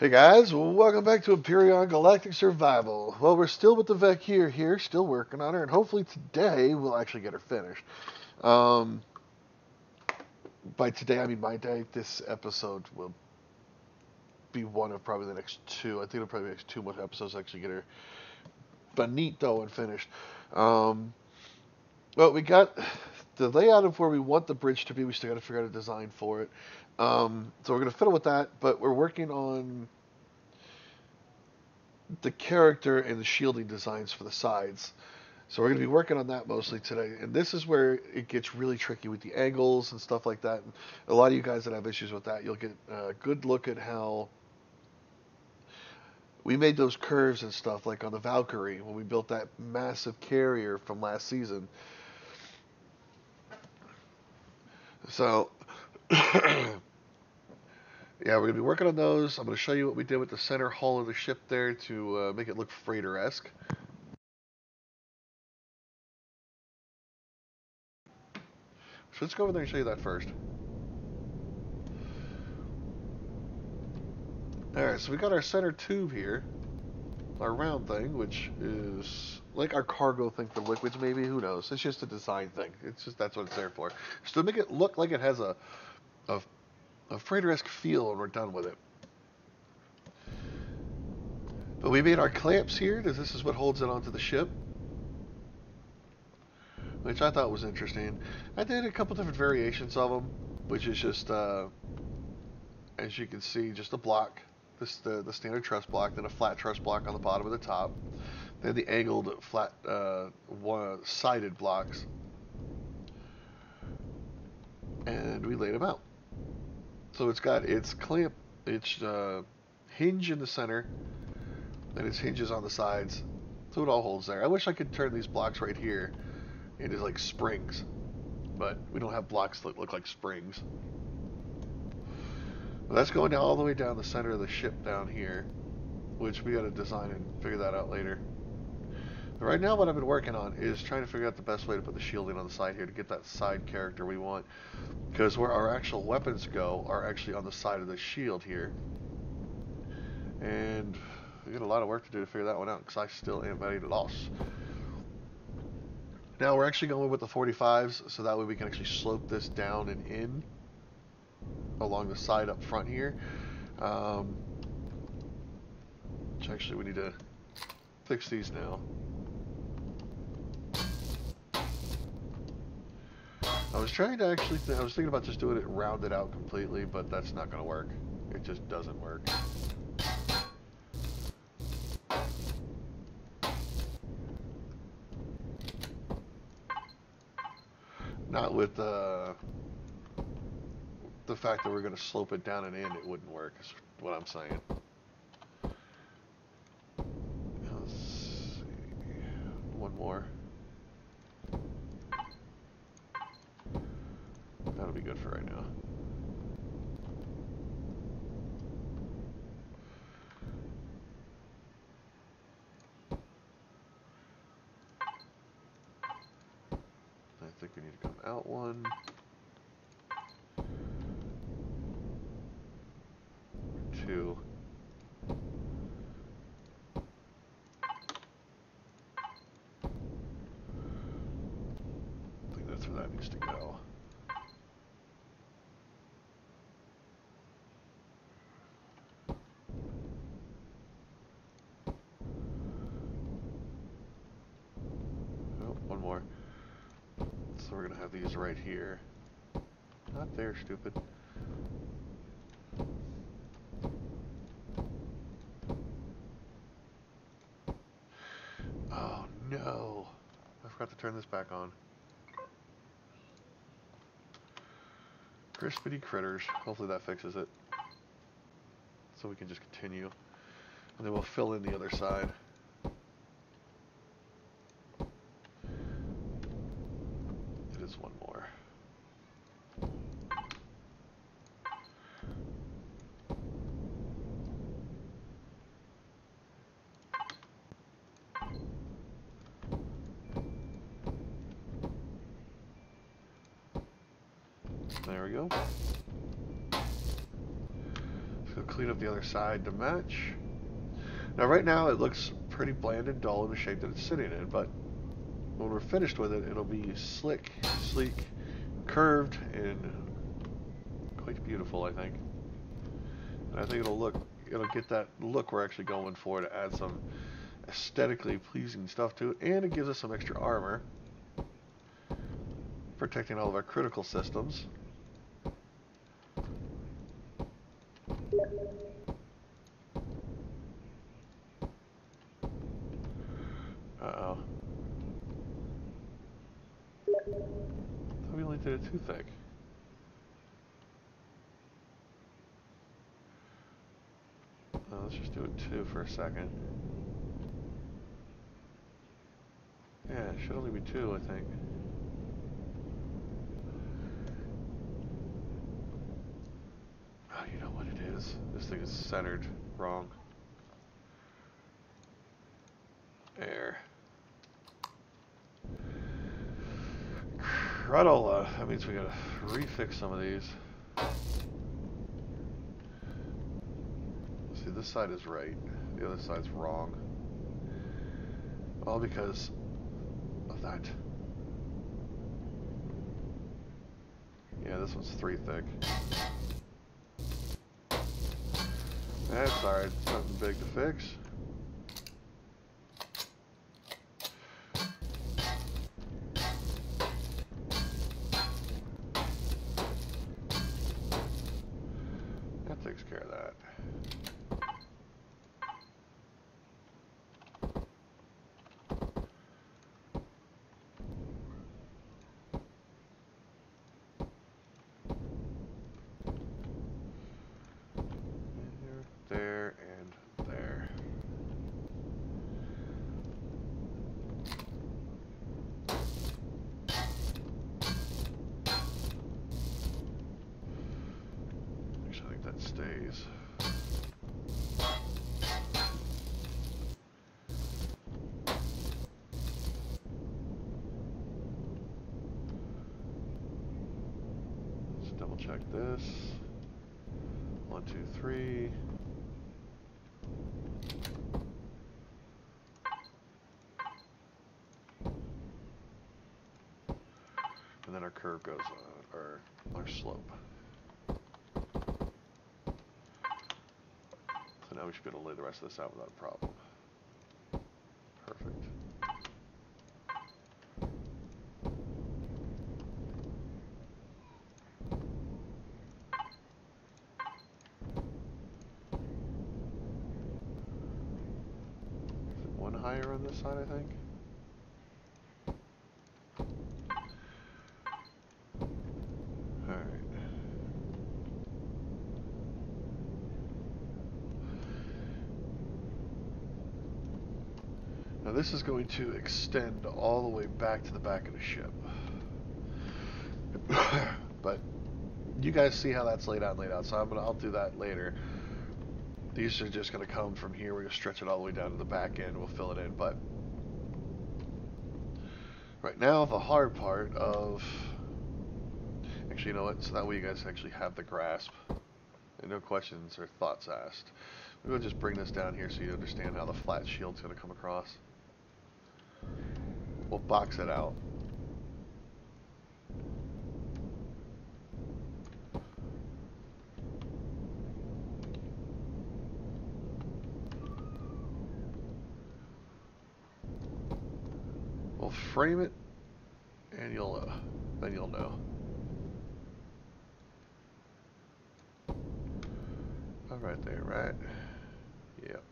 Hey guys, welcome back to Empyrion Galactic Survival. Well, we're still with the Vakyr here, still working on her, and hopefully today we'll actually get her finished. Um, by today, I mean my day. This episode will be one of probably the next two. I think it'll probably be the next two more episodes to actually get her bonito and finished. Um, well, we got the layout of where we want the bridge to be. We still got to figure out a design for it. So we're going to fiddle with that, but we're working on the character and the shielding designs for the sides. So we're going to be working on that mostly today. And this is where it gets really tricky with the angles and stuff like that. And a lot of you guys that have issues with that, you'll get a good look at how we made those curves and stuff, like on the Valkyrie when we built that massive carrier from last season. So yeah, we're going to be working on those. I'm going to show you what we did with the center hull of the ship there to make it look freighter-esque. So let's go over there and show you that first. Alright, so we got our center tube here. Our round thing, which is like our cargo thing for liquids maybe, who knows. It's just a design thing. It's just, that's what it's there for. Just to make it look like it has a, a freighter-esque feel when we're done with it. But we made our clamps here, because this is what holds it onto the ship. Which I thought was interesting. I did a couple different variations of them, which is just, as you can see, just a block. The standard truss block, then a flat truss block on the bottom and the top. Then the angled flat sided blocks. And we laid them out. So it's got its clamp, its hinge in the center, and its hinges on the sides. So it all holds there. I wish I could turn these blocks right here into like springs, but we don't have blocks that look like springs. Well, that's going down all the way down the center of the ship down here, which we got to design and figure that out later. But right now what I've been working on is trying to figure out the best way to put the shielding on the side here to get that side character we want. Because where our actual weapons go are actually on the side of the shield here. And we got a lot of work to do to figure that one out because I still am very lost. Now we're actually going with the 45s so that way we can actually slope this down and in along the side up front here. Which actually we need to fix these now. I was trying to actually, I was thinking about just doing it rounded out completely, but that's not going to work. It just doesn't work. Not with the fact that we're going to slope it down and in, it wouldn't work, is what I'm saying. Let's see. One more. That'll be good for right now. I think we need to come out one. Two. I think that's where that needs to go. Oh, one more. So we're going to have these right here. Not there, stupid. Oh no. I forgot to turn this back on. Crispity critters. Hopefully that fixes it. So we can just continue. And then we'll fill in the other side. It is one more. There we go. clean up the other side to match. Now right now it looks pretty bland and dull in the shape that it's sitting in, but when we're finished with it, it'll be slick, sleek, curved, and quite beautiful, I think. And I think it'll get that look we're actually going for to add some aesthetically pleasing stuff to it, and it gives us some extra armor, protecting all of our critical systems. Uh-oh. I thought we only did it too thick. Let's just do it 2 for a second. Yeah, it should only be 2, I think. Oh, you know what it is? This thing is centered wrong. There. Cradola. That means we gotta refix some of these. See, this side is right. The other side's wrong. All because of that. Yeah, this one's 3 thick. That's alright. It's nothing big to fix. That takes care of that. There and there. Actually, I think that stays. Let's double check this. 1, 2, 3. And then our curve goes on, or our slope. So now we should be able to lay the rest of this out without a problem. Perfect. Is it 1 higher on this side, I think? Now this is going to extend all the way back to the back of the ship. But you guys see how that's laid out, so I'll do that later. These are just going to come from here. We're going to stretch it all the way down to the back end. We'll fill it in. But right now, the hard part of... Actually, you know what? So that way you guys actually have the grasp. And no questions or thoughts asked. We'll just bring this down here so you understand how the flat shield's going to come across. We'll box it out. We'll frame it, and then you'll know. All right there, right? Yep.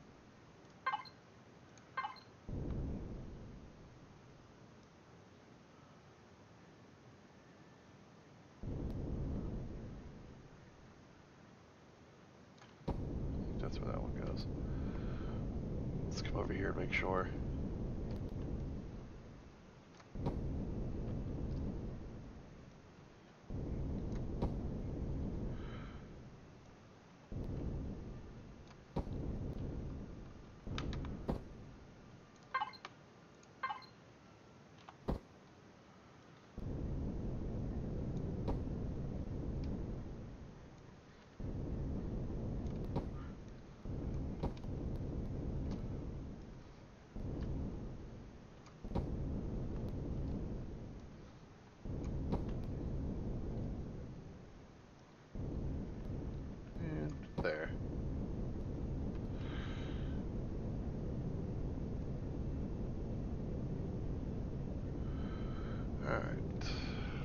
That's where that one goes. Let's come over here and make sure.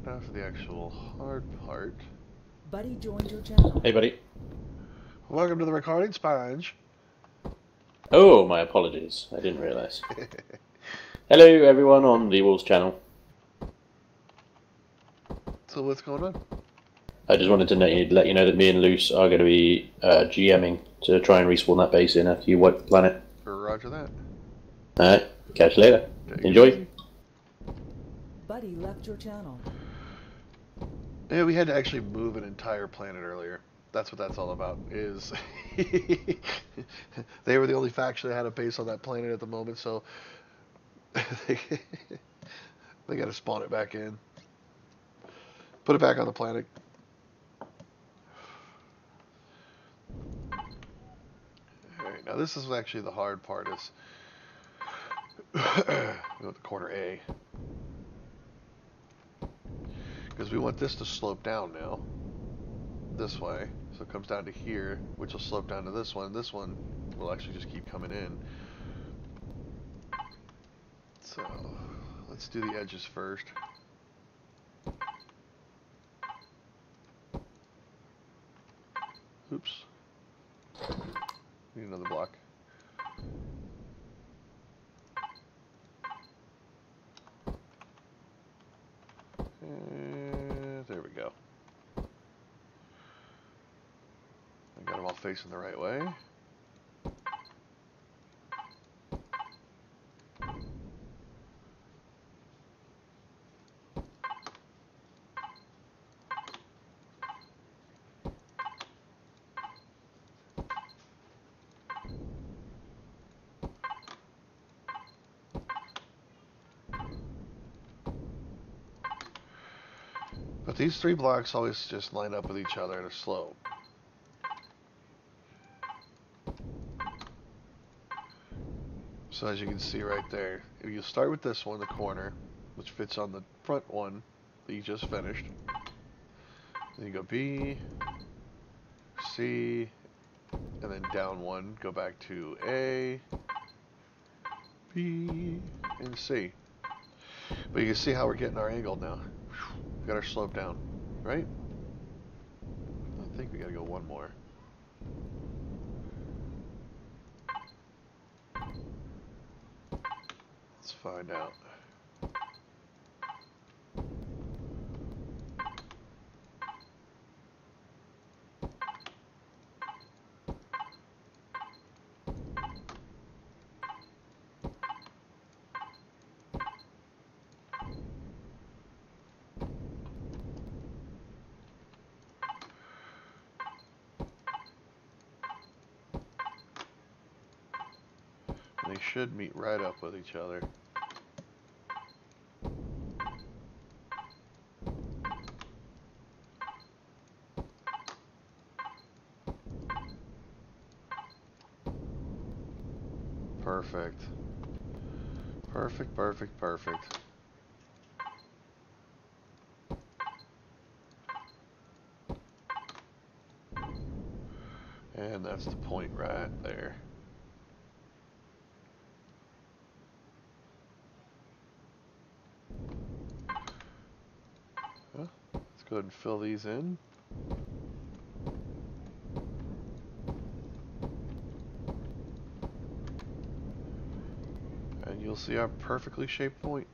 Now for the actual hard part. Buddy joined your channel. Hey, buddy. Welcome to the recording sponge. Oh, my apologies. I didn't realise. Hello, everyone on the Wolves channel. So what's going on? I just wanted to let you know that me and Luce are going to be GMing to try and respawn that base in after you wipe the planet. Roger that. Alright, catch you later. Enjoy. Buddy left your channel. Yeah, we had to actually move an entire planet earlier. That's what that's all about. Is they were the only faction that had a base on that planet at the moment, so they got to spawn it back in, put it back on the planet. All right, now this is actually the hard part. Is go to corner A. Because we want this to slope down now, this way, so it comes down to here, which will slope down to this one. This one will actually just keep coming in. So, let's do the edges first. Oops. Need another block. There we go. I got them all facing the right way. But these three blocks always just line up with each other at a slope. So as you can see right there, if you start with this one, the corner, which fits on the front one that you just finished. Then you go B, C, and then down one, go back to A, B, and C. But you can see how we're getting our angle now. We got our slope down, right? I think we gotta go one more. Let's find out. They should meet right up with each other. Perfect. Perfect, perfect, perfect. And that's the point right there. Let's go ahead and fill these in. And you'll see our perfectly shaped point.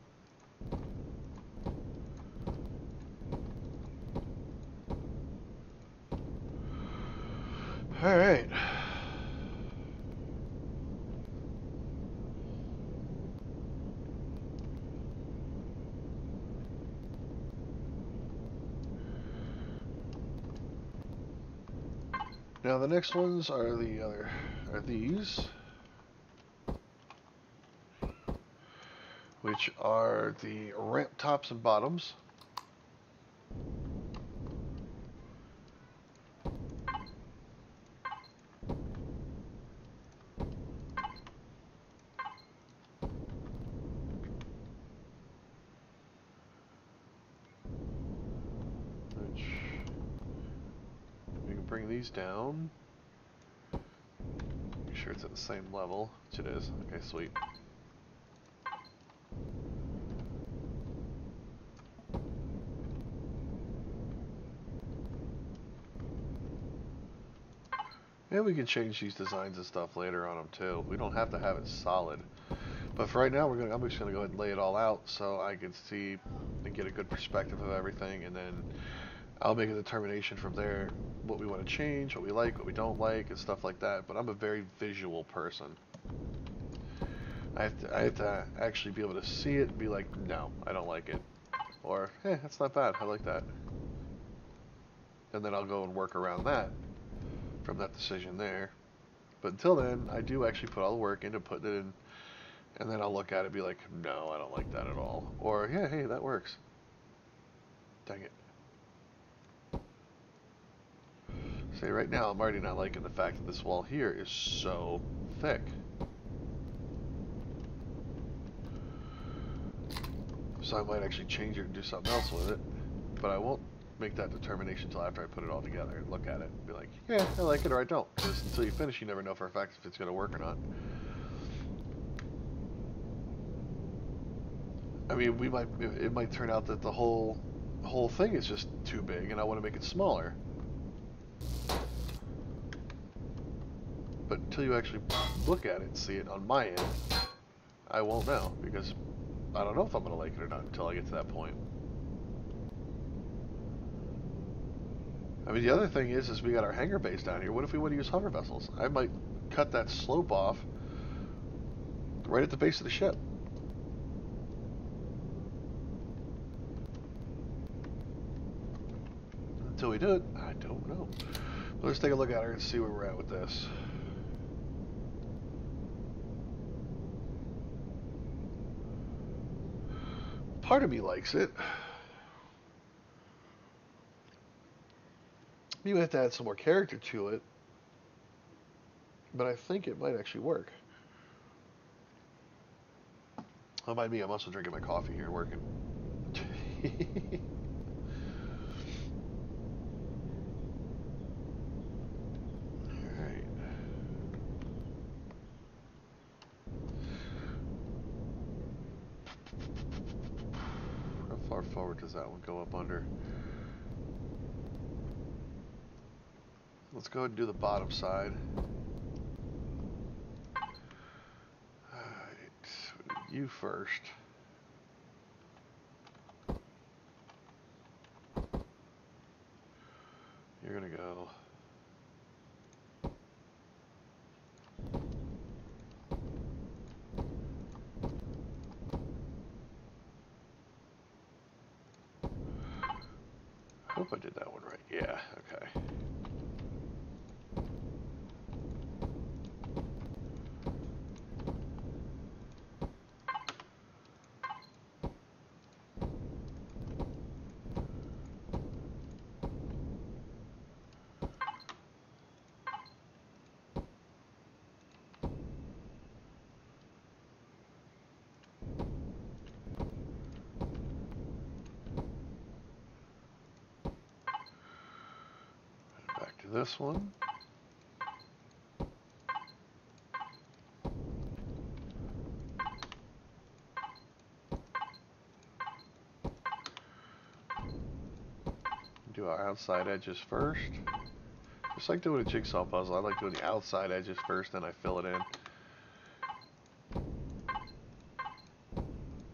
All right. Now the next ones are these, which are the ramp tops and bottoms. Which we can bring these down. Make sure it's at the same level, which it is. Okay, sweet. And we can change these designs and stuff later on them too. We don't have to have it solid. But for right now, I'm just gonna go ahead and lay it all out so I can see and get a good perspective of everything, and then I'll make a determination from there what we want to change, what we like, what we don't like, and stuff like that. But I'm a very visual person. I have to actually be able to see it and be like, no, I don't like it, or hey, that's not bad, I like that, and then I'll go and work around that from that decision there. But until then, I do actually put all the work into putting it in, and then I'll look at it and be like, no, I don't like that at all, or yeah, hey, that works. Dang it. See, right now I'm already not liking the fact that this wall here is so thick. So I might actually change it and do something else with it, but I won't make that determination until after I put it all together and look at it and be like, yeah, I like it or I don't. Because until you finish, you never know for a fact if it's going to work or not. I mean, it might turn out that the whole thing is just too big and I want to make it smaller. But until you actually look at it and see it on my end, I won't know, because I don't know if I'm going to like it or not until I get to that point. I mean, the other thing is we got our hangar base down here. What if we want to use hover vessels? I might cut that slope off right at the base of the ship. Until we do it, I don't know. But let's take a look at her and see where we're at with this. Part of me likes it. You have to add some more character to it, but I think it might actually work. Oh, mind me, I'm also drinking my coffee here working. Alright. How far forward does that one go up under? Let's go ahead and do the bottom side. Alright, you first. You're gonna go. I hope I did that one right. Yeah, okay. Back to this one. Do our outside edges first. Just like doing a jigsaw puzzle, I like doing the outside edges first, then I fill it in.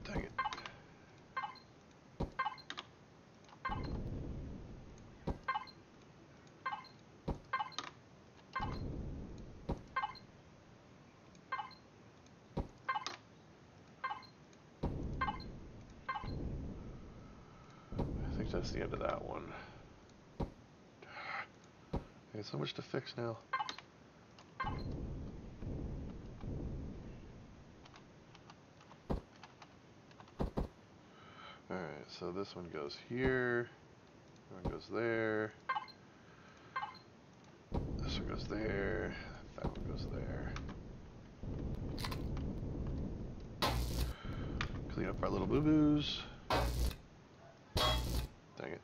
Dang it. I think that's the end of that one. I got so much to fix now. Alright, so this one goes here. That one goes there. This one goes there. That one goes there. Clean up our little boo-boos. Dang it.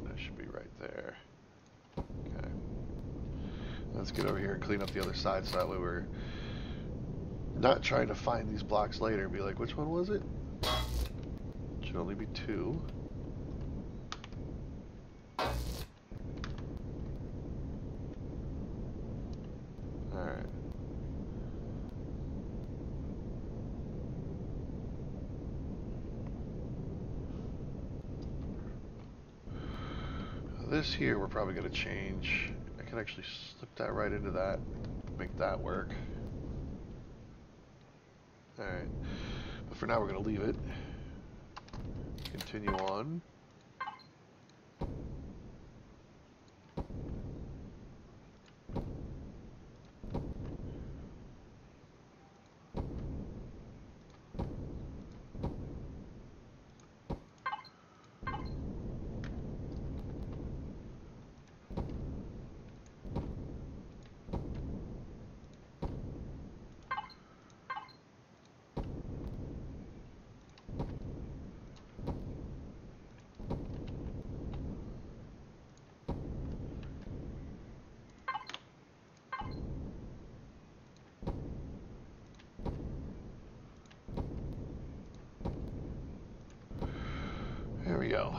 That should be right there. Okay. Let's get over here and clean up the other side so that way we're Not trying to find these blocks later and be like, which one was it? Should only be 2. Alright. This here we're probably going to change. I can actually slip that right into that. Make that work. Alright. But for now we're going to leave it. Continue on. There we go.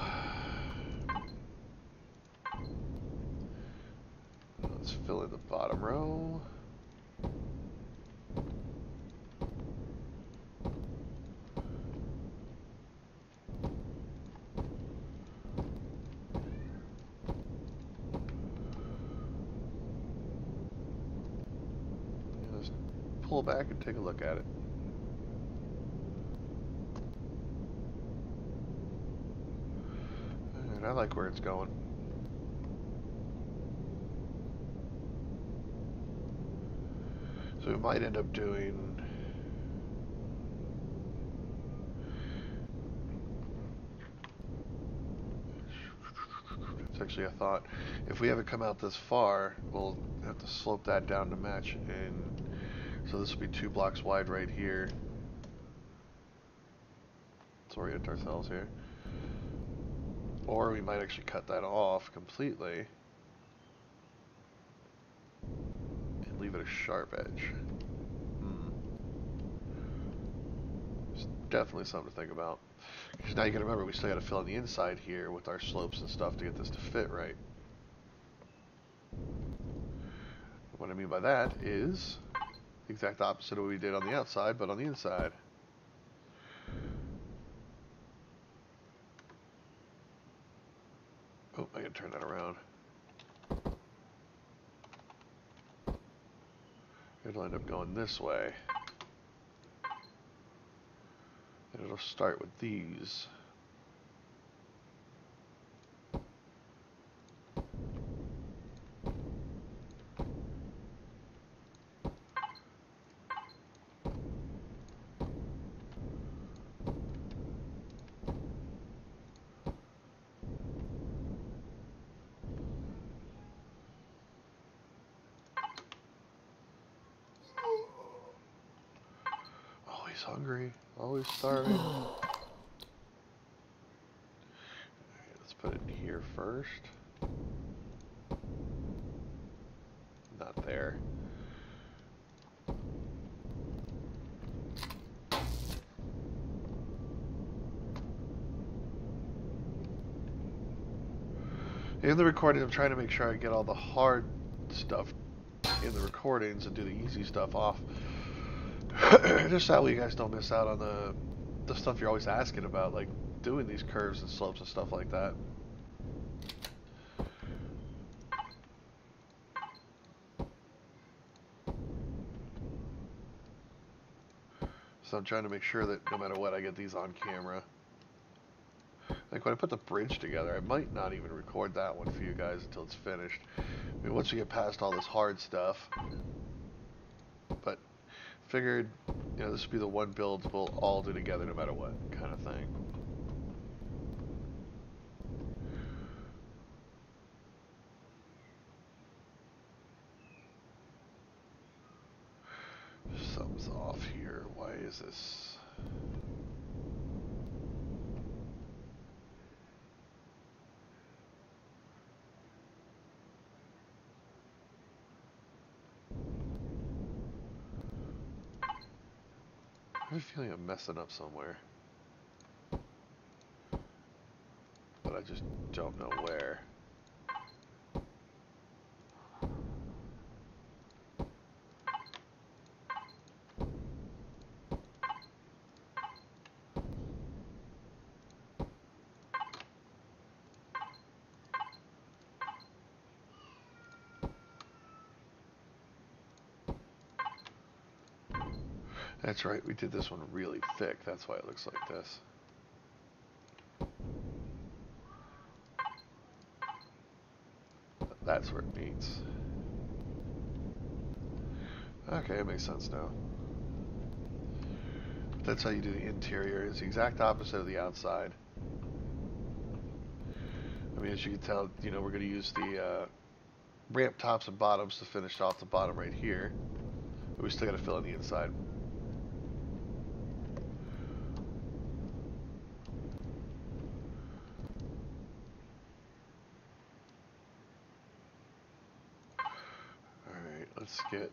Let's fill in the bottom row. Let's pull back and take a look at it. I like where it's going. So we might end up doing... It's actually a thought. If we have it come out this far, we'll have to slope that down to match. And so this will be 2 blocks wide right here. Let's orient ourselves here. Or we might actually cut that off completely and leave it a sharp edge. It's definitely something to think about. Because now you gotta remember, we still gotta fill in the inside here with our slopes and stuff to get this to fit right. What I mean by that is the exact opposite of what we did on the outside, but on the inside. Oh, I gotta turn that around. It'll end up going this way. And it'll start with these. Always hungry, always starving. Let's put it here first. Not there. In the recording, I'm trying to make sure I get all the hard stuff in the recordings and do the easy stuff off. Just that way you guys don't miss out on the stuff you're always asking about, like doing these curves and slopes and stuff like that. So I'm trying to make sure that no matter what, I get these on camera. Like when I put the bridge together, I might not even record that one for you guys until it's finished. I mean, once we get past all this hard stuff. But figured, you know, this would be the one build we'll all do together no matter what, kind of thing. Something's off here. Why is this? have a feeling I'm messing up somewhere, but I just don't know where. That's right, we did this one really thick. That's why it looks like this. That's where it meets. Okay, it makes sense now. That's how you do the interior. It's the exact opposite of the outside. I mean, as you can tell, you know, we're going to use the ramp tops and bottoms to finish off the bottom right here. But we still got to fill in the inside. Alright, let's get...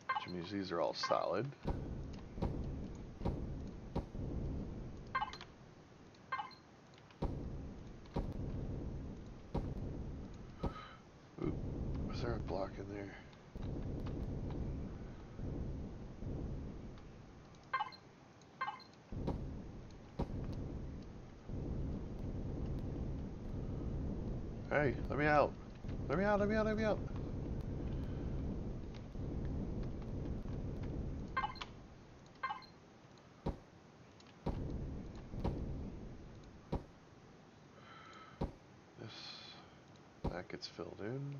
which means these are all solid. Ooh, is there a block in there? Hey, let me out. Let me out, let me out, let me out. That gets filled in.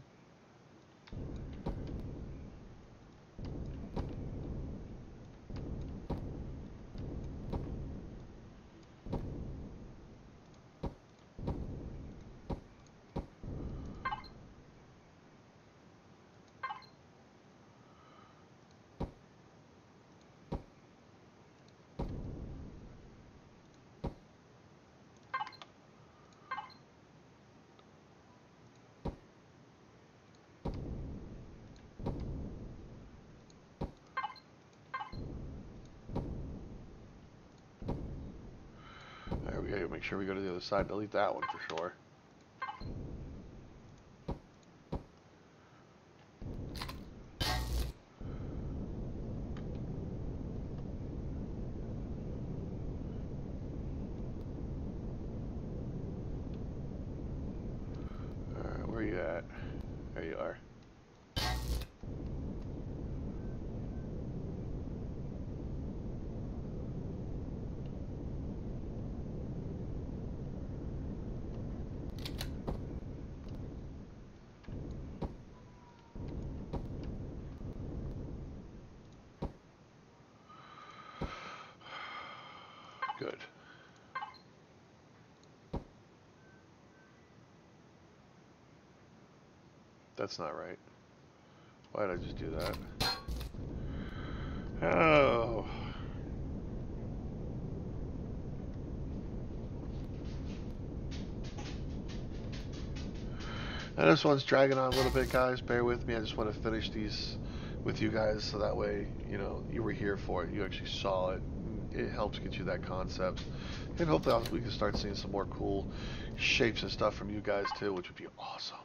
There we go. Make sure we go to the other side. Delete that one for sure. Alright, where are you at? There you are. Good. That's not right. Why did I just do that? Oh. Now this one's dragging on a little bit, guys. Bear with me. I just want to finish these with you guys so that way, you know, you were here for it. You actually saw it. It helps get you that concept. And hopefully we can start seeing some more cool shapes and stuff from you guys too, which would be awesome.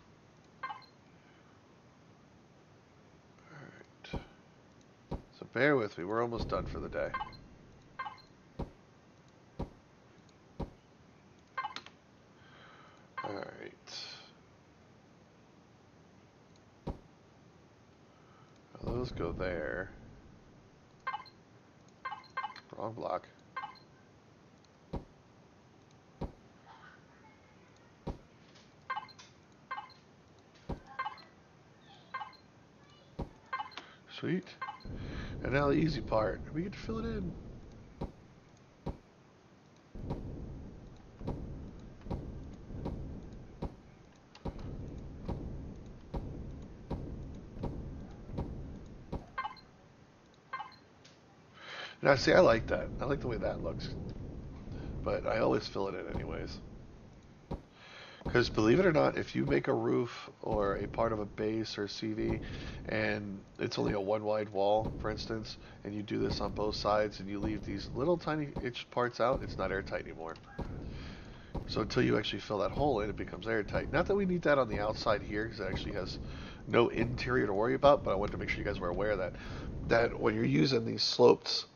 Alright. So bear with me. We're almost done for the day. Alright. Those go there. Wrong block. Sweet. And now the easy part. We get to fill it in. Now, see, I like that. I like the way that looks. But I always fill it in anyways. Because believe it or not, if you make a roof or a part of a base or a CV and it's only a one wide wall, for instance, and you do this on both sides and you leave these little tiny itch parts out, it's not airtight anymore. So until you actually fill that hole in, it becomes airtight. Not that we need that on the outside here, because it actually has no interior to worry about, but I wanted to make sure you guys were aware of that. That when you're using these sloped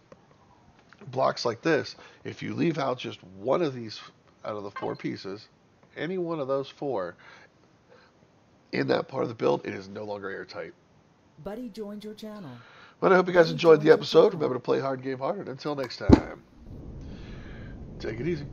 blocks like this, if you leave out just one of these out of the 4 pieces, any one of those 4 in that part of the build, it is no longer airtight. Buddy joined your channel. But I hope you guys enjoyed the episode. Remember to play hard, game hard, and until next time, take it easy.